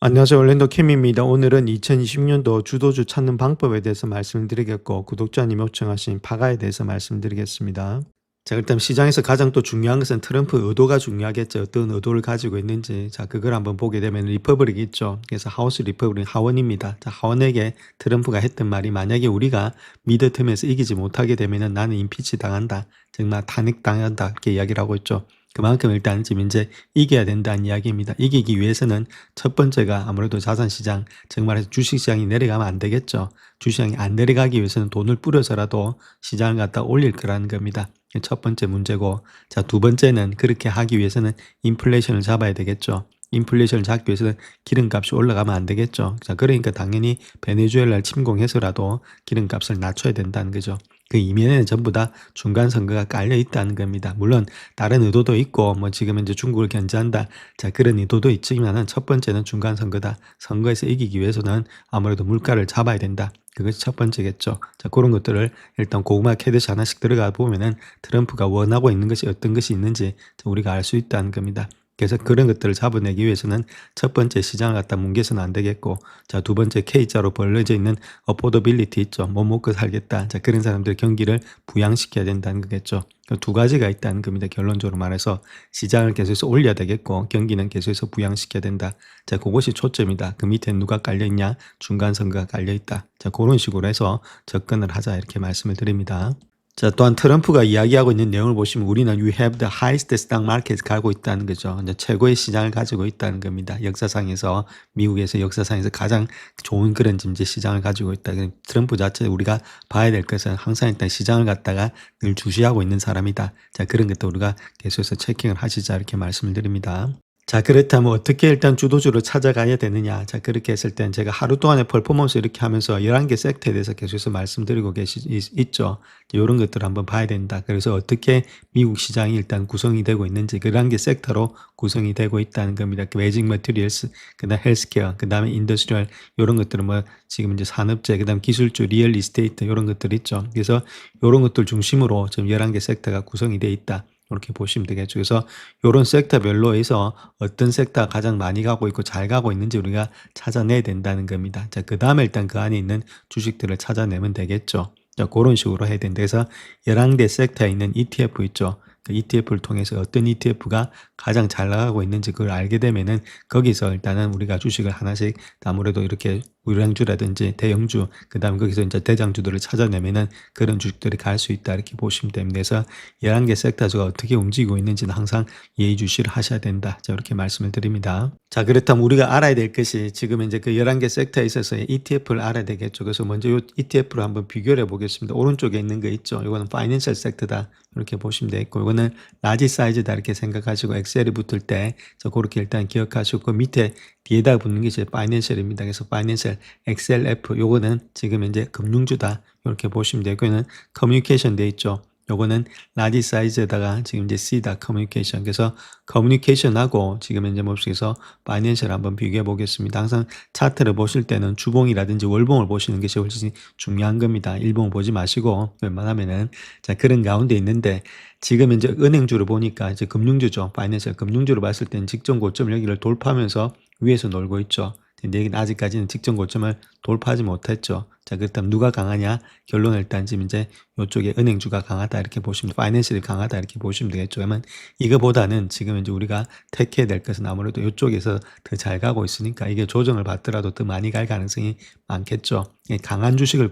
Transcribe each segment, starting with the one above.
안녕하세요. 올랜도 캠입니다. 오늘은 2020년도 주도주 찾는 방법에 대해서 말씀을 드리겠고, 구독자님 요청하신 파가에 대해서 말씀드리겠습니다. 자, 일단 시장에서 가장 또 중요한 것은 트럼프 의도가 중요하겠죠. 어떤 의도를 가지고 있는지. 자, 그걸 한번 보게 되면 리퍼블릭 있죠. 그래서 하우스 리퍼블릭 하원입니다. 자, 하원에게 트럼프가 했던 말이, 만약에 우리가 미드텀에서 이기지 못하게 되면은 나는 임피치 당한다. 정말 탄핵 당한다. 이렇게 이야기를 하고 있죠. 그만큼 일단 지금 이제 이겨야 된다는 이야기입니다. 이기기 위해서는 첫 번째가 아무래도 자산시장, 정말 주식시장이 내려가면 안 되겠죠. 주식시장이 안 내려가기 위해서는 돈을 뿌려서라도 시장을 갖다 올릴 거라는 겁니다. 첫 번째 문제고, 자, 두 번째는 그렇게 하기 위해서는 인플레이션을 잡아야 되겠죠. 인플레이션을 잡기 위해서는 기름값이 올라가면 안 되겠죠. 자, 그러니까 당연히 베네수엘라를 침공해서라도 기름값을 낮춰야 된다는 거죠. 그 이면에는 전부 다 중간 선거가 깔려 있다는 겁니다. 물론 다른 의도도 있고, 뭐 지금 이제 중국을 견제한다. 자, 그런 의도도 있지만은 첫 번째는 중간 선거다. 선거에서 이기기 위해서는 아무래도 물가를 잡아야 된다. 그것이 첫 번째겠죠. 자, 그런 것들을 일단 고구마 캐듯이 하나씩 들어가 보면은 트럼프가 원하고 있는 것이 어떤 것이 있는지 우리가 알 수 있다는 겁니다. 그래서 그런 것들을 잡아내기 위해서는 첫 번째 시장을 갖다 뭉개서는 안 되겠고, 자, 두 번째 K자로 벌려져 있는 어포더빌리티 있죠. 못 먹고 살겠다. 자, 그런 사람들 경기를 부양시켜야 된다는 거겠죠. 두 가지가 있다는 겁니다. 결론적으로 말해서 시장을 계속해서 올려야 되겠고, 경기는 계속해서 부양시켜야 된다. 자, 그것이 초점이다. 그 밑에 누가 깔려있냐? 중간 선거가 깔려있다. 자, 그런 식으로 해서 접근을 하자, 이렇게 말씀을 드립니다. 자, 또한 트럼프가 이야기하고 있는 내용을 보시면 우리는 you have the highest stock market 가고 있다는 거죠. 이제 최고의 시장을 가지고 있다는 겁니다. 역사상에서, 미국에서 역사상에서 가장 좋은 그런 이제 시장을 가지고 있다. 트럼프 자체 우리가 봐야 될 것은 항상 일단 시장을 갖다가 늘 주시하고 있는 사람이다. 자, 그런 것도 우리가 계속해서 체킹을 하시자, 이렇게 말씀을 드립니다. 자, 그렇다면 어떻게 일단 주도주를 찾아가야 되느냐. 자, 그렇게 했을 땐 제가 하루 동안의 퍼포먼스 이렇게 하면서 11개 섹터에 대해서 계속해서 말씀드리고 있죠. 이런 것들을 한번 봐야 된다. 그래서 어떻게 미국 시장이 일단 구성이 되고 있는지, 그 11개 섹터로 구성이 되고 있다는 겁니다. 그 매직 머티리얼스, 그 다음 헬스케어, 그 다음에 인더스트리얼, 이런 것들은 뭐 지금 이제 산업재, 그 다음 기술주, 리얼 이스테이트, 이런 것들 있죠. 그래서 이런 것들 중심으로 지금 11개 섹터가 구성이 되어 있다. 이렇게 보시면 되겠죠. 그래서 이런 섹터별로 해서 어떤 섹터가 가장 많이 가고 있고 잘 가고 있는지 우리가 찾아내야 된다는 겁니다. 자, 그 다음에 일단 그 안에 있는 주식들을 찾아내면 되겠죠. 자, 그런 식으로 해야 된다. 그래서 11개 섹터에 있는 ETF 있죠. 그 ETF를 통해서 어떤 ETF가 가장 잘 나가고 있는지 그걸 알게 되면은 거기서 일단은 우리가 주식을 하나씩 아무래도 이렇게 우량주라든지 대형주, 그 다음에 거기서 이제 대장주들을 찾아내면은 그런 주식들이 갈 수 있다, 이렇게 보시면 됩니다. 그래서 11개 섹터가 어떻게 움직이고 있는지는 항상 예의주시를 하셔야 된다. 자, 이렇게 말씀을 드립니다. 자, 그렇다면 우리가 알아야 될 것이 지금 이제 그 11개 섹터에 있어서 ETF를 알아야 되겠죠. 그래서 먼저 이 ETF를 한번 비교를 해 보겠습니다. 오른쪽에 있는 거 있죠. 이거는 파이낸셜 섹터다. 이렇게 보시면 되겠고, 이거는 라지 사이즈다, 이렇게 생각하시고 엑셀이 붙을 때 그렇게 일단 기억하시고, 그 밑에 뒤에다 붙는 게 이제 파이낸셜입니다. 그래서 파이낸셜 XLF, 요거는 지금 이제 금융주다, 이렇게 보시면 되고, 이거는 커뮤니케이션 돼 있죠. 요거는 라지 사이즈에다가 지금 이제 C다, 커뮤니케이션. 그래서 커뮤니케이션하고 지금 이제 몹시에서 파이낸셜 한번 비교해 보겠습니다. 항상 차트를 보실 때는 주봉이라든지 월봉을 보시는 것이 훨씬 중요한 겁니다. 일봉을 보지 마시고 웬만하면은. 자, 그런 가운데 있는데 지금 이제 은행주를 보니까 이제 금융주죠. 파이낸셜 금융주를 봤을 때는 직전 고점 여기를 돌파하면서 위에서 놀고 있죠. 근데 여기는 아직까지는 직전 고점을 돌파하지 못했죠. 자, 그렇다면 누가 강하냐? 결론은 일단 지금 이제 이쪽에 은행주가 강하다, 이렇게 보시면, 파이낸셜이 강하다, 이렇게 보시면 되겠죠. 그러면 이거보다는 지금 이제 우리가 택해야 될 것은 아무래도 이쪽에서 더 잘 가고 있으니까 이게 조정을 받더라도 더 많이 갈 가능성이 많겠죠. 강한 주식을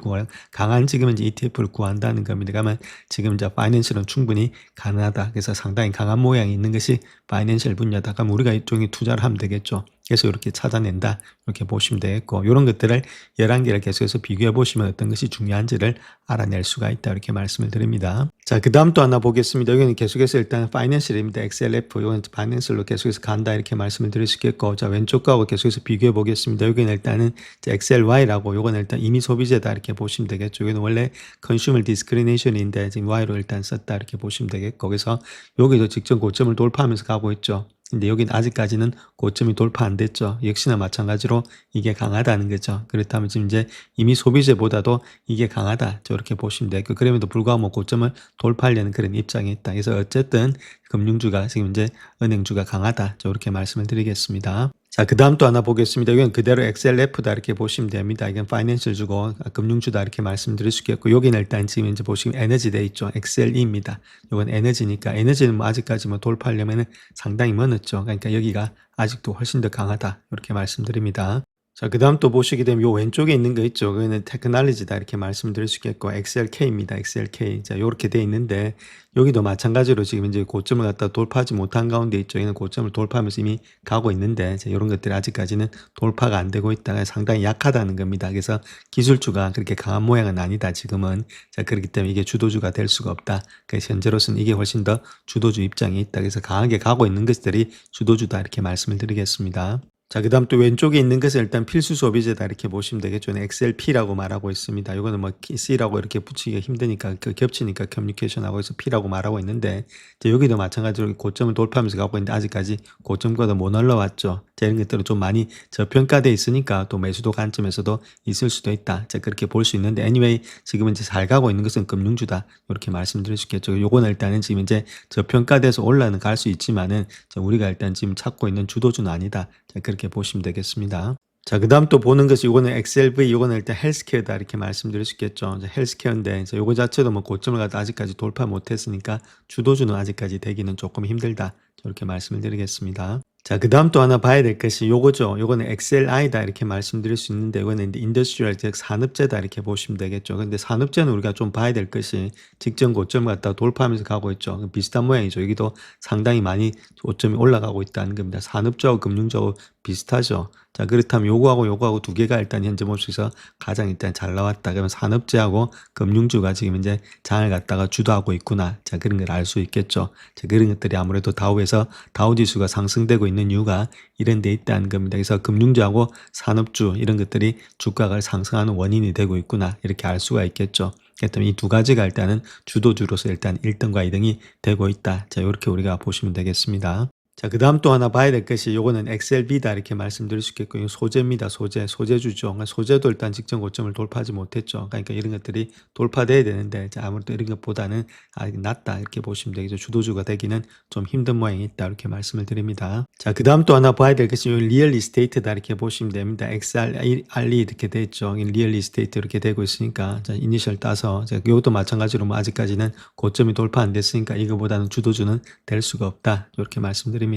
강한 지금 이제 ETF를 구한다는 겁니다. 그러면 지금 이제 파이낸셜은 충분히 가능하다. 그래서 상당히 강한 모양이 있는 것이 파이낸셜 분야다. 그럼 우리가 이쪽에 투자를 하면 되겠죠. 그래서 이렇게 찾아낸다, 이렇게 보시면 되겠고, 이런 것들을 11개를 계속해서 비교해 보시면 어떤 것이 중요한지를 알아낼 수가 있다, 이렇게 말씀을 드립니다. 자, 그 다음 또 하나 보겠습니다. 여기는 계속해서 일단 파이낸셜입니다. XLF, 이건 파이낸셜로 계속해서 간다, 이렇게 말씀을 드릴 수 있겠고, 자, 왼쪽 거하고 계속해서 비교해 보겠습니다. 여기는 일단은 XLY라고, 이거는 일단 이미 소비재다, 이렇게 보시면 되겠죠. 여기는 원래 컨슈머 디스크리네이션인데 지금 Y로 일단 썼다, 이렇게 보시면 되겠고, 그래서 여기도 직전 고점을 돌파하면서 가고 있죠. 근데 여기는 아직까지는 고점이 돌파 안 됐죠. 역시나 마찬가지로 이게 강하다는 거죠. 그렇다면 지금 이제 이미 소비재보다도 이게 강하다, 저렇게 보시면 되고, 그럼에도 불구하고 뭐 고점을 돌파하려는 그런 입장이 있다. 그래서 어쨌든 금융주가 지금 이제 은행주가 강하다, 저렇게 말씀을 드리겠습니다. 자, 자, 그다음 또 하나 보겠습니다. 이건 그대로 XLF다 이렇게 보시면 됩니다. 이건 파이낸셜 주고 금융주다 이렇게 말씀드릴 수 있겠고, 여기는 일단 지금 이제 보시면 에너지 돼 있죠. XLE입니다. 이건 에너지니까, 에너지는 뭐 아직까지 뭐 돌파하려면은 상당히 멀었죠. 그러니까 여기가 아직도 훨씬 더 강하다 이렇게 말씀드립니다. 자, 그다음 또 보시게 되면 요 왼쪽에 있는 거 있죠. 그거는 테크놀로지다 이렇게 말씀드릴 수 있겠고, XLK입니다. XLK. 자, 요렇게 돼 있는데, 여기도 마찬가지로 지금 이제 고점을 갖다 돌파하지 못한 가운데 있죠. 얘는 고점을 돌파하면서 이미 가고 있는데, 자, 요런 것들이 아직까지는 돌파가 안 되고 있다가 상당히 약하다는 겁니다. 그래서 기술주가 그렇게 강한 모양은 아니다, 지금은. 자, 그렇기 때문에 이게 주도주가 될 수가 없다. 그래서 현재로서는 이게 훨씬 더 주도주 입장이 있다. 그래서 강하게 가고 있는 것들이 주도주다 이렇게 말씀을 드리겠습니다. 자, 그다음 또 왼쪽에 있는 것은 일단 필수 소비재다 이렇게 보시면 되겠죠. XLP라고 말하고 있습니다. 이거는 뭐 C라고 이렇게 붙이기가 힘드니까 겹치니까 커뮤니케이션하고 해서 P라고 말하고 있는데, 이제 여기도 마찬가지로 고점을 돌파하면서 가고 있는데 아직까지 고점과도 못 올라왔죠. 자, 이런 것들은 좀 많이 저평가돼 있으니까 또 매수도 관점에서도 있을 수도 있다. 자, 그렇게 볼 수 있는데, anyway 지금은 이제 잘 가고 있는 것은 금융주다 이렇게 말씀드릴 수 있겠죠. 요거는 일단은 지금 이제 저평가돼서 올라는 갈 수 있지만은, 자, 우리가 일단 지금 찾고 있는 주도주는 아니다. 자, 그렇게 보시면 되겠습니다. 자, 그다음 또 보는 것이 이거는 XLV, 이거는 일단 헬스케어다 이렇게 말씀드릴 수 있겠죠. 이제 헬스케어인데, 이제 요거 자체도 뭐 고점을 갖다 아직까지 돌파 못했으니까 주도주는 아직까지 되기는 조금 힘들다. 이렇게 말씀을 드리겠습니다. 자, 그다음 또 하나 봐야 될 것이 요거죠. 요거는 XLI다 이렇게 말씀드릴 수 있는데, 이거는 인더스트리얼, 즉 산업재다 이렇게 보시면 되겠죠. 근데 산업재는 우리가 좀 봐야 될 것이 직전 고점을 갖다 돌파하면서 가고 있죠. 비슷한 모양이죠. 여기도 상당히 많이 고점이 올라가고 있다는 겁니다. 산업재하고 금융재하고 비슷하죠. 자, 그렇다면 요거하고 두 개가 일단 현재 모습에서 가장 일단 잘 나왔다. 그러면 산업재하고 금융주가 지금 이제 장을 갖다가 주도하고 있구나. 자, 그런 걸 알 수 있겠죠. 자, 그런 것들이 아무래도 다우에서 다우 지수가 상승되고 있는 이유가 이런 데 있다는 겁니다. 그래서 금융주하고 산업주 이런 것들이 주가가 상승하는 원인이 되고 있구나. 이렇게 알 수가 있겠죠. 그렇다면 이 두 가지가 일단은 주도주로서 일단 1등과 2등이 되고 있다. 자, 이렇게 우리가 보시면 되겠습니다. 자, 그다음 또 하나 봐야 될 것이 요거는 XLB다 이렇게 말씀드릴 수 있겠고, 이거 소재입니다. 소재주죠. 그러니까 소재도 일단 직전 고점을 돌파하지 못했죠. 그러니까 이런 것들이 돌파돼야 되는데, 자, 아무래도 이런 것보다는 아직 낮다 이렇게 보시면 되겠죠. 주도주가 되기는 좀 힘든 모양이 있다 이렇게 말씀을 드립니다. 자, 그다음 또 하나 봐야 될 것이 리얼 이스테이트다 이렇게 보시면 됩니다. XRE 이렇게 돼 있죠. 리얼 이스테이트 이렇게 되고 있으니까, 자, 이니셜 따서, 자, 이것도 마찬가지로 뭐 아직까지는 고점이 돌파 안 됐으니까 이거보다는 주도주는 될 수가 없다 이렇게 말씀드립니다.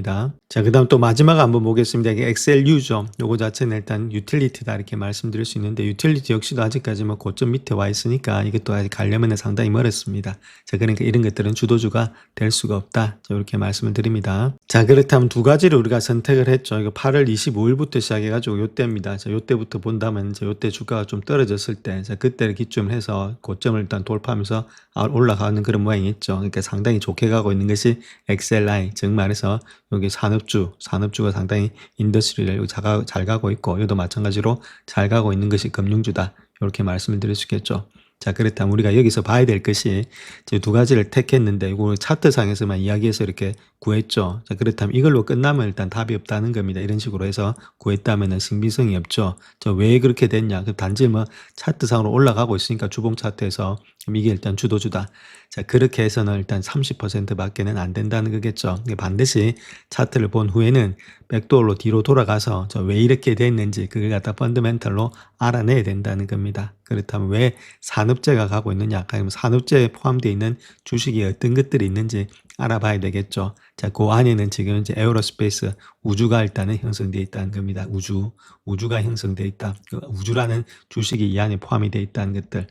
자, 그다음 또 마지막 한번 보겠습니다. 이게 XLU죠. 요거 자체는 일단 유틸리티다 이렇게 말씀드릴 수 있는데, 유틸리티 역시도 아직까지 뭐 고점 밑에 와 있으니까 이것도 아직 가려면 상당히 멀었습니다. 자, 그러니까 이런 것들은 주도주가 될 수가 없다. 자, 이렇게 말씀을 드립니다. 자, 그렇다면 두 가지를 우리가 선택을 했죠. 이거 8월 25일부터 시작해가지고 요때입니다. 자, 요때부터 본다면 이제 요때 주가가 좀 떨어졌을 때, 자, 그때를 기점으로 해서 고점을 일단 돌파하면서 올라가는 그런 모양이 있죠. 그러니까 상당히 좋게 가고 있는 것이 XLI, 즉 말해서 여기 산업주가 상당히 인더스트리를 잘 가고 있고, 여기도 마찬가지로 잘 가고 있는 것이 금융주다. 이렇게 말씀을 드릴 수 있겠죠. 자, 그렇다면 우리가 여기서 봐야 될 것이 이제 두 가지를 택했는데, 이거 차트상에서만 이야기해서 이렇게 구했죠. 자, 그렇다면 이걸로 끝나면 일단 답이 없다는 겁니다. 이런 식으로 해서 구했다면은 신빙성이 없죠. 저 왜 그렇게 됐냐? 단지 뭐 차트상으로 올라가고 있으니까 주봉 차트에서 이게 일단 주도주다. 자, 그렇게 해서는 일단 30%밖에는 안 된다는 거겠죠. 반드시 차트를 본 후에는 백도어로 뒤로 돌아가서 저 왜 이렇게 됐는지 그걸 갖다 펀더멘털로 알아내야 된다는 겁니다. 그렇다면 왜 산업재가 가고 있느냐? 그러면 산업재에 포함되어 있는 주식이 어떤 것들이 있는지 알아봐야 되겠죠. 자, 그 안에는 지금 이제 에어로스페이스 우주가 일단은 형성되어 있다는 겁니다. 우주가 형성되어 있다. 그 우주라는 주식이 이 안에 포함이 되어 있다는 것들.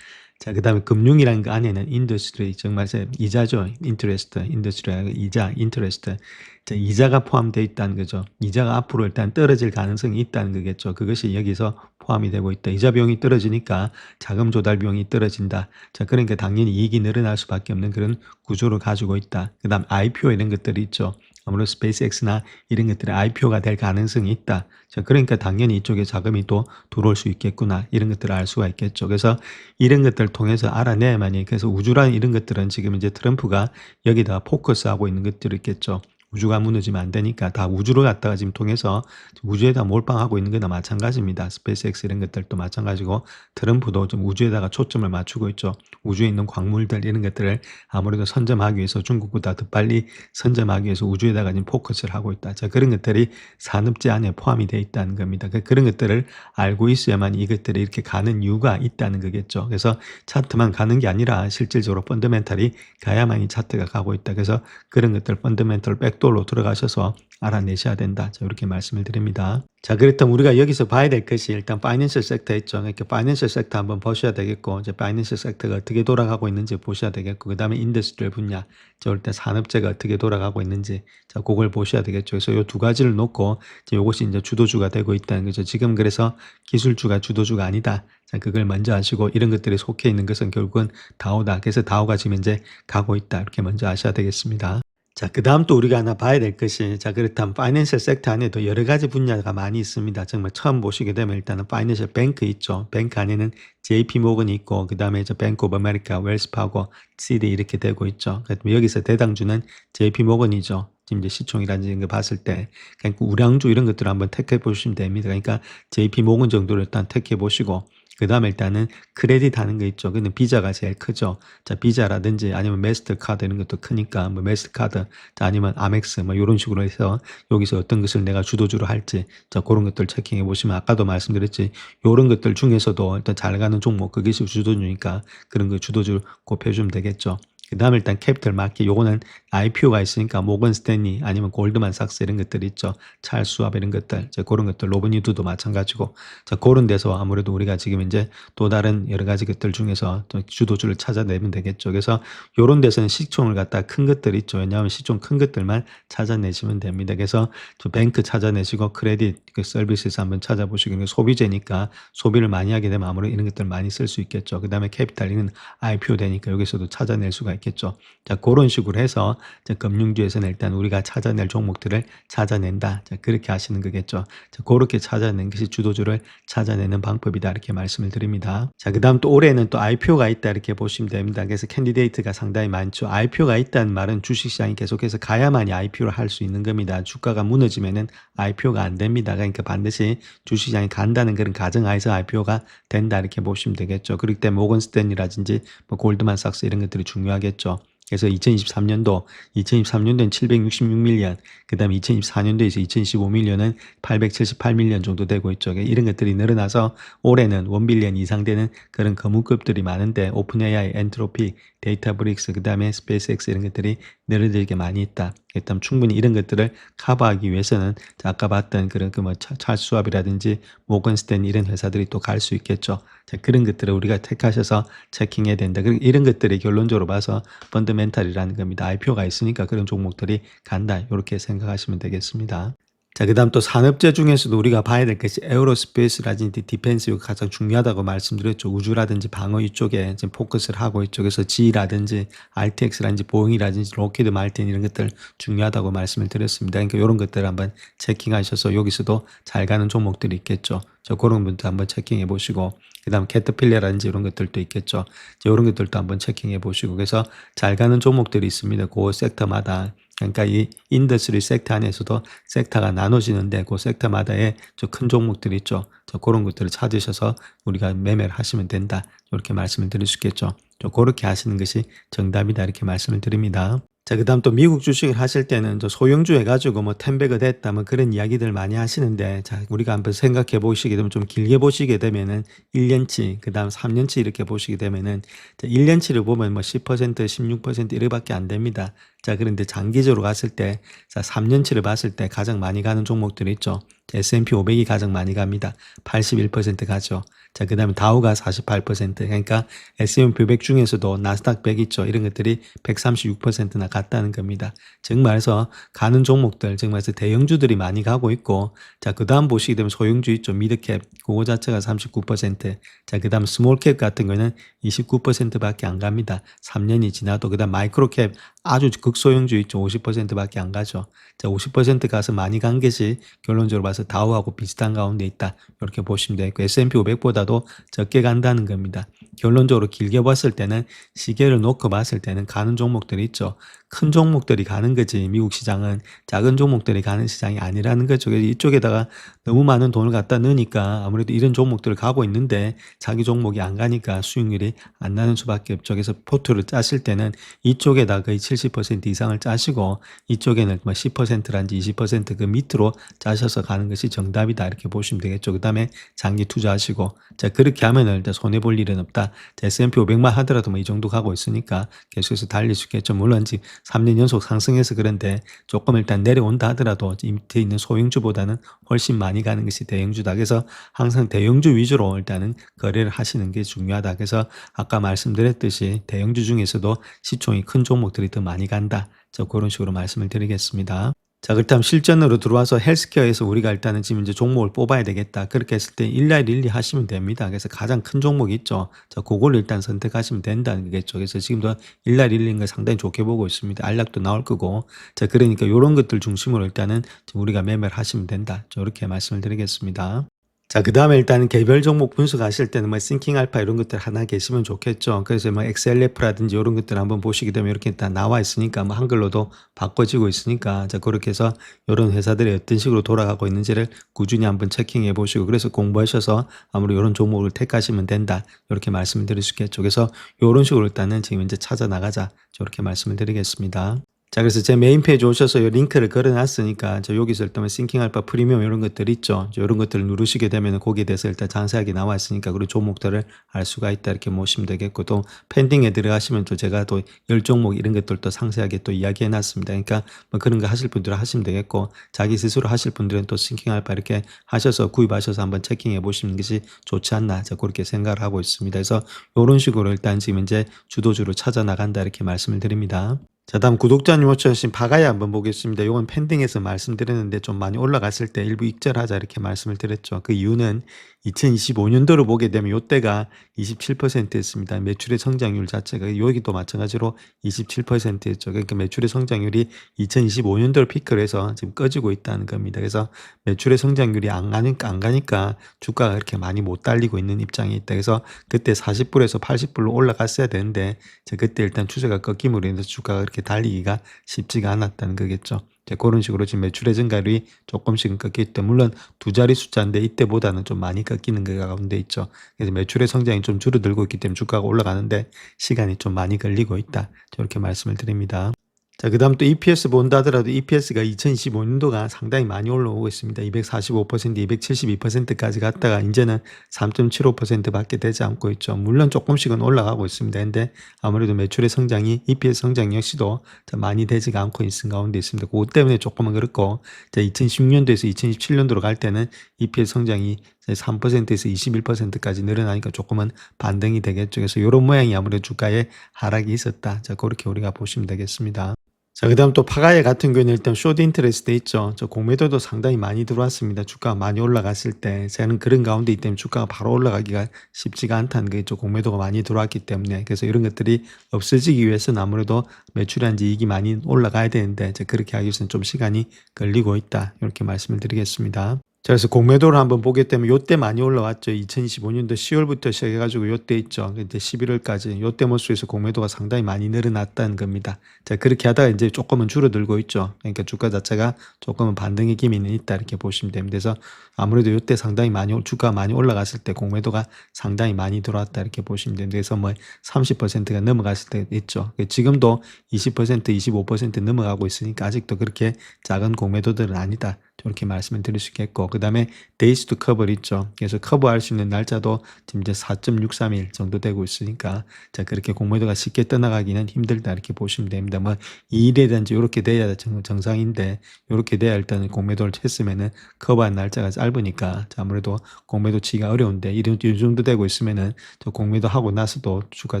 자, 그 다음에 금융이라는 거 안에는 인더스트리, 정말 이자죠. 인터레스트, 인더스트리, 이자, 인터레스트. 자, 이자가 포함되어 있다는 거죠. 이자가 앞으로 일단 떨어질 가능성이 있다는 거겠죠. 그것이 여기서 포함이 되고 있다. 이자 비용이 떨어지니까 자금 조달 비용이 떨어진다. 자, 그러니까 당연히 이익이 늘어날 수밖에 없는 그런 구조를 가지고 있다. 그 다음 IPO 이런 것들이 있죠. 아무래도 스페이스X나 이런 것들이 IPO가 될 가능성이 있다. 자, 그러니까 당연히 이쪽에 자금이 또 들어올 수 있겠구나. 이런 것들을 알 수가 있겠죠. 그래서 이런 것들을 통해서 알아내야만이, 그래서 우주라는 이런 것들은 지금 이제 트럼프가 여기다 포커스하고 있는 것들이 있겠죠. 우주가 무너지면 안 되니까 다 우주를 갖다가 지금 통해서 우주에다 몰빵하고 있는 거나 마찬가지입니다. 스페이스X 이런 것들도 마찬가지고 트럼프도 좀 우주에다가 초점을 맞추고 있죠. 우주에 있는 광물들 이런 것들을 아무래도 선점하기 위해서 중국보다 더 빨리 선점하기 위해서 우주에다가 지금 포커스를 하고 있다. 자, 그런 것들이 산업재 안에 포함이 되어 있다는 겁니다. 그런 것들을 알고 있어야만 이것들이 이렇게 가는 이유가 있다는 거겠죠. 그래서 차트만 가는 게 아니라 실질적으로 펀더멘탈이 가야만 이 차트가 가고 있다. 그래서 그런 것들 펀더멘탈 백도어로 들어가셔서 알아내셔야 된다. 자, 이렇게 말씀을 드립니다. 자, 그렇다면 우리가 여기서 봐야 될 것이 일단 파이낸셜 섹터 있죠. 이렇게 파이낸셜 섹터 한번 보셔야 되겠고, 이제 파이낸셜 섹터가 어떻게 돌아가고 있는지 보셔야 되겠고, 그 다음에 인더스트리얼 분야, 저럴 때 산업재가 어떻게 돌아가고 있는지, 자, 그걸 보셔야 되겠죠. 그래서 요 두 가지를 놓고, 이것이 이제 주도주가 되고 있다는 거죠. 지금 그래서 기술주가 주도주가 아니다. 자, 그걸 먼저 아시고, 이런 것들이 속해 있는 것은 결국은 다오다. 그래서 다오가 지금 이제 가고 있다. 이렇게 먼저 아셔야 되겠습니다. 자, 그 다음 또 우리가 하나 봐야 될 것이, 자, 그렇다면 파이낸셜 섹터 안에도 여러 가지 분야가 많이 있습니다. 정말 처음 보시게 되면 일단은 파이낸셜 뱅크 있죠. 뱅크 안에는 JP 모건이 있고, 그 다음에 이제 뱅크 오브 아메리카, 웰스파고, CD 이렇게 되고 있죠. 그래서 여기서 대당주는 JP 모건이죠. 지금 이제 시총이라든지 이런 거 봤을 때, 그러니까 우량주 이런 것들을 한번 택해 보시면 됩니다. 그러니까 JP 모건 정도를 일단 택해 보시고, 그 다음에 일단은 크레딧 하는 거 있죠. 근데 비자가 제일 크죠. 자, 비자라든지 아니면 마스터카드 이런 것도 크니까 뭐 마스터카드, 자, 아니면 아멕스 뭐 이런 식으로 해서 여기서 어떤 것을 내가 주도주로 할지, 자, 그런 것들 체킹해 보시면 아까도 말씀드렸지, 요런 것들 중에서도 일단 잘 가는 종목 그것이 주도주니까 그런 거 주도주 꼽혀주면 되겠죠. 그 다음에 일단 캐피털 마켓, 요거는 IPO가 있으니까 모건 스탠리 아니면 골드만삭스 이런 것들 있죠. 찰스 수압 이런 것들, 자, 그런 것들, 로빈후드도 마찬가지고, 자, 그런 데서 아무래도 우리가 지금 이제 또 다른 여러 가지 것들 중에서 또 주도주를 찾아내면 되겠죠. 그래서 요런 데서는 시총을 갖다 큰 것들 있죠. 왜냐하면 시총 큰 것들만 찾아내시면 됩니다. 그래서 뱅크 찾아내시고 크레딧 그 서비스에서 한번 찾아보시고, 소비재니까 소비를 많이 하게 되면 아무래도 이런 것들 많이 쓸 수 있겠죠. 그 다음에 캐피탈리는 IPO 되니까 여기서도 찾아낼 수가 있겠죠. 자, 그런 식으로 해서 금융주에서는 일단 우리가 찾아낼 종목들을 찾아낸다. 자, 그렇게 하시는 거겠죠. 자, 그렇게 찾아낸 것이 주도주를 찾아내는 방법이다. 이렇게 말씀을 드립니다. 자, 그 다음 또 올해는 또 IPO가 있다. 이렇게 보시면 됩니다. 그래서 캔디데이트가 상당히 많죠. IPO가 있다는 말은 주식시장이 계속해서 가야만이 IPO를 할 수 있는 겁니다. 주가가 무너지면은 IPO가 안 됩니다. 그러니까 반드시 주식시장이 간다는 그런 가정하에서 IPO가 된다. 이렇게 보시면 되겠죠. 그렇기 때문에 모건 스탠리라든지 뭐 골드만삭스 이런 것들이 중요하겠죠. 그래서 2023년도엔 766밀리언, 그 다음에 2024년도에서 2025밀리언은 878밀리언 정도 되고 있죠. 이런 것들이 늘어나서 올해는 1빌리언 이상 되는 그런 거문급들이 많은데, 오픈 AI, 엔트로피, 데이터브릭스, 그 다음에 스페이스X 이런 것들이 늘어들게 많이 있다. 일단 충분히 이런 것들을 커버하기 위해서는 아까 봤던 그런 그 뭐 찰스 수압이라든지 모건 스탠 이런 회사들이 또 갈 수 있겠죠. 자, 그런 것들을 우리가 택하셔서 체킹해야 된다. 그리고 이런 것들이 결론적으로 봐서 펀더멘탈이라는 겁니다. IPO가 있으니까 그런 종목들이 간다. 이렇게 생각하시면 되겠습니다. 자, 그 다음 또 산업재 중에서도 우리가 봐야 될 것이 에어로스페이스라든지 디펜스, 이거 가장 중요하다고 말씀드렸죠. 우주라든지 방어 이쪽에 지금 포커스를 하고 있죠. 그래서 G라든지 RTX라든지 보잉이라든지 로키드 말틴 이런 것들 중요하다고 말씀을 드렸습니다. 그러니까 이런 것들 한번 체킹하셔서 여기서도 잘 가는 종목들이 있겠죠. 저 그런 분들 한번 체킹해 보시고, 그 다음 캐터필러라든지 이런 것들도 있겠죠. 이런 것들도 한번 체킹해 보시고, 그래서 잘 가는 종목들이 있습니다. 그 섹터마다. 그러니까 이 인더스트리 섹터 안에서도 섹터가 나눠지는데 그 섹터마다의 큰 종목들이 있죠. 그런 것들을 찾으셔서 우리가 매매를 하시면 된다. 이렇게 말씀을 드릴 수 있겠죠. 그렇게 하시는 것이 정답이다. 이렇게 말씀을 드립니다. 자, 그 다음 또 미국 주식을 하실 때는 소형주 해가지고 뭐 10배가 됐다 뭐 그런 이야기들 많이 하시는데, 자, 우리가 한번 생각해 보시게 되면 좀 길게 보시게 되면은 1년치, 그 다음 3년치 이렇게 보시게 되면은, 자, 1년치를 보면 뭐 10%, 16% 이렇게밖에 안 됩니다. 자, 그런데 장기적으로 갔을 때, 자, 3년치를 봤을 때 가장 많이 가는 종목들이 있죠. S&P 500이 가장 많이 갑니다. 81% 가죠. 자, 그 다음에 다우가 48%, 그러니까 S&P 500 중에서도 나스닥 100 있죠. 이런 것들이 136%나 갔다는 겁니다. 정말서 가는 종목들, 정말서 대형주들이 많이 가고 있고, 자, 그 다음 보시게 되면 소형주 있죠. 미드캡, 그거 자체가 39%, 자, 그 다음 스몰캡 같은 거는 29%밖에 안 갑니다. 3년이 지나도. 그 다음 마이크로캡 아주 극소형주 있죠. 50%밖에 안 가죠. 자, 50% 가서 많이 간 것이 결론적으로 봐서 다우하고 비슷한 가운데 있다. 이렇게 보시면 되겠고, S&P 500보다도 적게 간다는 겁니다. 결론적으로 길게 봤을 때는, 시계를 놓고 봤을 때는 가는 종목들이 있죠. 큰 종목들이 가는 거지 미국 시장은 작은 종목들이 가는 시장이 아니라는 거죠. 그래서 이쪽에다가 너무 많은 돈을 갖다 넣으니까 아무래도 이런 종목들을 가고 있는데 자기 종목이 안 가니까 수익률이 안 나는 수밖에 없죠. 그래서 포트를 짜실 때는 이쪽에다 거의 70% 이상을 짜시고 이쪽에는 뭐 10%라든지 20%그 밑으로 짜셔서 가는 것이 정답이다 이렇게 보시면 되겠죠. 그다음에 장기 투자하시고 자 그렇게 하면은 일단 손해 볼 일은 없다. 자, S&P 500만 하더라도 뭐 이 정도 가고 있으니까 계속해서 달릴 수 있겠죠. 물론 지금 3년 연속 상승해서 그런데 조금 일단 내려온다 하더라도 밑에 있는 소형주보다는 훨씬 많이 가는 것이 대형주다. 그래서 항상 대형주 위주로 일단은 거래를 하시는 게 중요하다. 그래서 아까 말씀드렸듯이 대형주 중에서도 시총이 큰 종목들이 더 많이 간다. 저 그런 식으로 말씀을 드리겠습니다. 자, 그렇다면 실전으로 들어와서 헬스케어에서 우리가 일단은 지금 이제 종목을 뽑아야 되겠다. 그렇게 했을 때 일라일리 하시면 됩니다. 그래서 가장 큰 종목이 있죠. 자, 그걸 일단 선택하시면 된다는 거겠죠. 그래서 지금도 일라일리인 걸 상당히 좋게 보고 있습니다. 알락도 나올 거고. 자, 그러니까 이런 것들 중심으로 일단은 지금 우리가 매매를 하시면 된다. 저렇게 말씀을 드리겠습니다. 자, 그 다음에 일단은 개별 종목 분석하실 때는 뭐 싱킹 알파 이런 것들 하나 계시면 좋겠죠. 그래서 뭐 XLF라든지 이런 것들 한번 보시게 되면 이렇게 다 나와 있으니까 뭐 한글로도 바꿔지고 있으니까 자, 그렇게 해서 이런 회사들이 어떤 식으로 돌아가고 있는지를 꾸준히 한번 체킹해 보시고 그래서 공부하셔서 아무리 이런 종목을 택하시면 된다. 이렇게 말씀을 드릴 수 있겠죠. 그래서 이런 식으로 일단은 지금 이제 찾아 나가자. 저렇게 말씀을 드리겠습니다. 자, 그래서 제 메인 페이지 오셔서 이 링크를 걸어 놨으니까 저 여기서 일단 싱킹 알파 프리미엄 이런 것들 있죠. 이런 것들을 누르시게 되면 거기에 대해서 일단 자세하게 나와 있으니까 그리고 종목들을 알 수가 있다 이렇게 보시면 되겠고 또 펜딩에 들어가시면 또 제가 또 10종목 이런 것들도 상세하게 또 이야기해 놨습니다. 그러니까 뭐 그런 거 하실 분들은 하시면 되겠고 자기 스스로 하실 분들은 또 싱킹 알파 이렇게 하셔서 구입하셔서 한번 체킹해 보시는 것이 좋지 않나 저 그렇게 생각을 하고 있습니다. 그래서 이런 식으로 일단 지금 이제 주도주로 찾아 나간다 이렇게 말씀을 드립니다. 자, 다음 구독자님 요청하신 바가야 한번 보겠습니다. 이건 펜딩에서 말씀드렸는데 좀 많이 올라갔을 때 일부 익절하자 이렇게 말씀을 드렸죠. 그 이유는 2025년도로 보게 되면 이때가 27%였습니다. 매출의 성장률 자체가 여기도 마찬가지로 27%였죠. 그러니까 매출의 성장률이 2025년도를 피크로 해서 지금 꺼지고 있다는 겁니다. 그래서 매출의 성장률이 안 가니까 주가가 그렇게 많이 못 달리고 있는 입장이 있다. 그래서 그때 40불에서 80불로 올라갔어야 되는데 그때 일단 추세가 꺾임으로 인해서 주가가 그렇게 달리기가 쉽지가 않았다는 거겠죠. 그런 식으로 지금 매출의 증가율이 조금씩은 꺾이기 때문에 물론 두 자리 숫자인데 이때보다는 좀 많이 꺾이는 게 가운데 있죠. 그래서 매출의 성장이 좀 줄어들고 있기 때문에 주가가 올라가는데 시간이 좀 많이 걸리고 있다. 저렇게 말씀을 드립니다. 자, 그 다음 또 EPS 본다 하더라도 EPS가 2025년도가 상당히 많이 올라오고 있습니다. 245%, 272%까지 갔다가 이제는 3.75%밖에 되지 않고 있죠. 물론 조금씩은 올라가고 있습니다. 근데 아무래도 매출의 성장이 EPS 성장 역시도 많이 되지가 않고 있는 가운데 있습니다. 그것 때문에 조금은 그렇고 2016년도에서 2017년도로 갈 때는 EPS 성장이 3%에서 21%까지 늘어나니까 조금은 반등이 되겠죠. 그래서 이런 모양이 아무래도 주가에 하락이 있었다. 자, 그렇게 우리가 보시면 되겠습니다. 자, 그 다음 또 파가야 같은 경우는 일단 숏 인터레스트 있죠. 저 공매도도 상당히 많이 들어왔습니다. 주가가 많이 올라갔을 때. 저는 그런 가운데 있기 때문에 주가가 바로 올라가기가 쉽지가 않다는 거죠. 공매도가 많이 들어왔기 때문에. 그래서 이런 것들이 없어지기 위해서는 아무래도 매출한지 이익이 많이 올라가야 되는데 그렇게 하기 위해서는 좀 시간이 걸리고 있다. 이렇게 말씀을 드리겠습니다. 자, 그래서 공매도를 한번 보게 되면 요때 많이 올라왔죠. 2025년도 10월부터 시작해가지고 요때 있죠. 이제 11월까지 요때 모습에서 공매도가 상당히 많이 늘어났다는 겁니다. 자, 그렇게 하다가 이제 조금은 줄어들고 있죠. 그러니까 주가 자체가 조금은 반등의 기미는 있다 이렇게 보시면 됩니다. 그래서 아무래도 요때 상당히 많이 주가가 많이 올라갔을 때 공매도가 상당히 많이 들어왔다 이렇게 보시면 됩니다. 그래서 뭐 30%가 넘어갔을 때 있죠. 지금도 20%, 25% 넘어가고 있으니까 아직도 그렇게 작은 공매도들은 아니다. 이렇게 말씀을 드릴 수 있겠고 그 다음에 데이스 투 커버 있죠. 그래서 커버할 수 있는 날짜도 지금 이제 4.63일 정도 되고 있으니까 자 그렇게 공매도가 쉽게 떠나가기는 힘들다 이렇게 보시면 됩니다. 뭐 2일이든지 이렇게 돼야 정상인데 이렇게 돼야 일단은 공매도를 했으면은 커버한 날짜가 짧으니까 자 아무래도 공매도 치기가 어려운데 이 정도 되고 있으면은 저 공매도 하고 나서도 주가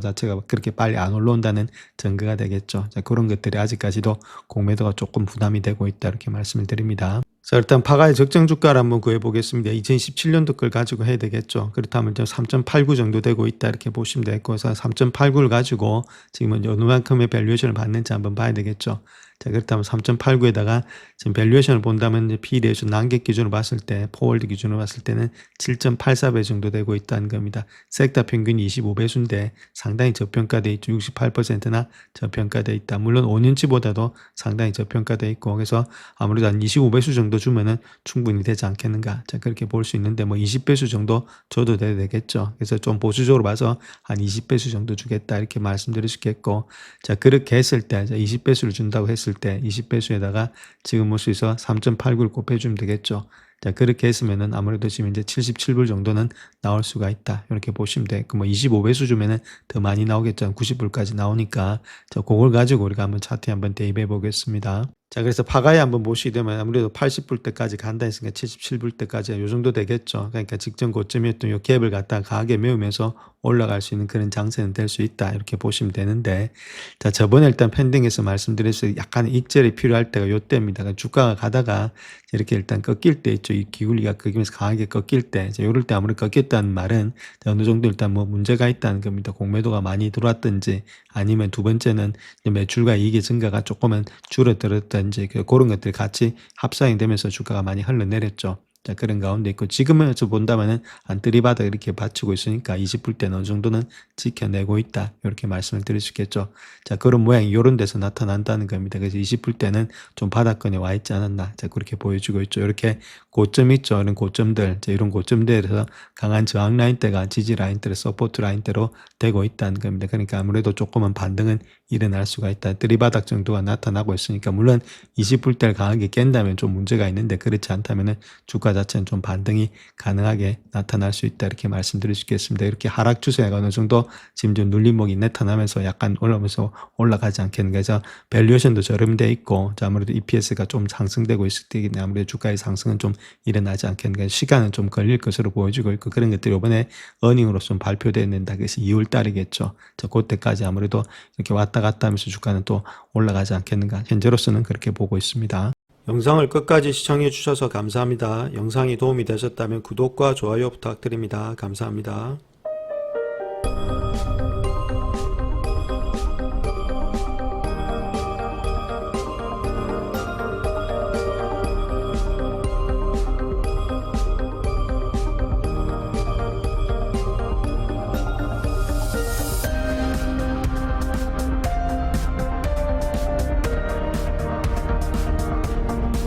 자체가 그렇게 빨리 안 올라온다는 증거가 되겠죠. 자 그런 것들이 아직까지도 공매도가 조금 부담이 되고 있다 이렇게 말씀을 드립니다. 자, 일단 파가의 적정 주가를 한번 구해 보겠습니다. 2017년도 걸 가지고 해야 되겠죠. 그렇다면 3.89 정도 되고 있다 이렇게 보시면 되겠고 3.89를 가지고 지금은 어느 만큼의 밸류에이션을 받는지 한번 봐야 되겠죠. 자, 그렇다면 3.89에다가 지금 밸류에이션을 본다면 이제 P 레이쇼 난객 기준으로 봤을 때, 포월드 기준으로 봤을 때는 7.84배 정도 되고 있다는 겁니다. 섹터 평균이 25배수인데 상당히 저평가돼 있죠. 68%나 저평가돼 있다. 물론 5년치보다도 상당히 저평가돼 있고, 그래서 아무래도 한 25배수 정도 주면은 충분히 되지 않겠는가. 자, 그렇게 볼 수 있는데 뭐 20배수 정도 줘도 되겠죠. 그래서 좀 보수적으로 봐서 한 20배수 정도 주겠다 이렇게 말씀드릴 수 있겠고, 자, 그렇게 했을 때 20배수를 준다고 했을 때 20배수에다가 지금 볼 수 있어 3.89를 곱해주면 되겠죠. 자, 그렇게 했으면은 아무래도 지금 이제 77불 정도는 나올 수가 있다. 이렇게 보시면 돼. 그 뭐 25배수 주면은 더 많이 나오겠죠. 90불까지 나오니까. 자, 그걸 가지고 우리가 한번 차트에 한번 대입해 보겠습니다. 자, 그래서 파가에 한번 보시게 되면 아무래도 80불 때까지 간다 했으니까 77불 때까지 요 정도 되겠죠. 그러니까 직전 고점이었던 요 갭을 갖다가 강하게 메우면서 올라갈 수 있는 그런 장세는 될 수 있다. 이렇게 보시면 되는데, 자, 저번에 일단 펜딩에서 말씀드렸어요. 약간 익절이 필요할 때가 요때입니다. 그러니까 주가가 가다가 이렇게 일단 꺾일 때 있죠. 이 기울기가 꺾이면서 강하게 꺾일 때, 요럴 때 아무리 꺾였다는 말은 어느 정도 일단 뭐 문제가 있다는 겁니다. 공매도가 많이 들어왔든지 아니면 두 번째는 매출과 이익의 증가가 조금은 줄어들었든지 그런 것들이 같이 합상이 되면서 주가가 많이 흘러내렸죠. 자, 그런 가운데 있고, 지금에서 본다면은 한 뜨리바닥 이렇게 받치고 있으니까 20불 때는 어느 정도는 지켜내고 있다. 이렇게 말씀을 드릴 수 있겠죠. 자, 그런 모양이 이런 데서 나타난다는 겁니다. 그래서 20불 때는 좀 바닥권에 와 있지 않았나. 자, 그렇게 보여주고 있죠. 이렇게 고점 있죠. 이런 고점들. 자, 이런 고점들에서 강한 저항 라인대가 지지 라인대로 서포트 라인대로 되고 있다는 겁니다. 그러니까 아무래도 조금은 반등은 일어날 수가 있다. 뜨리바닥 정도가 나타나고 있으니까, 물론 20불 때를 강하게 깬다면 좀 문제가 있는데, 그렇지 않다면은 주가 자체는 좀 반등이 가능하게 나타날 수 있다. 이렇게 말씀드릴 수 있겠습니다. 이렇게 하락 추세가 어느 정도 지금 좀 눌림목이 나타나면서 약간 올라오면서 올라가지 않겠는가 해서 밸류에이션도 저렴돼 있고, 자, 아무래도 EPS가 좀 상승되고 있을 때문에 아무래도 주가의 상승은 좀 일어나지 않겠는가. 시간은 좀 걸릴 것으로 보여지고 있고, 그런 것들이 이번에 어닝으로 좀 발표된다. 그래서 2월 달이겠죠. 자, 그때까지 아무래도 이렇게 왔다 갔다 하면서 주가는 또 올라가지 않겠는가. 현재로서는 그렇게 보고 있습니다. 영상을 끝까지 시청해 주셔서 감사합니다. 영상이 도움이 되셨다면 구독과 좋아요 부탁드립니다. 감사합니다.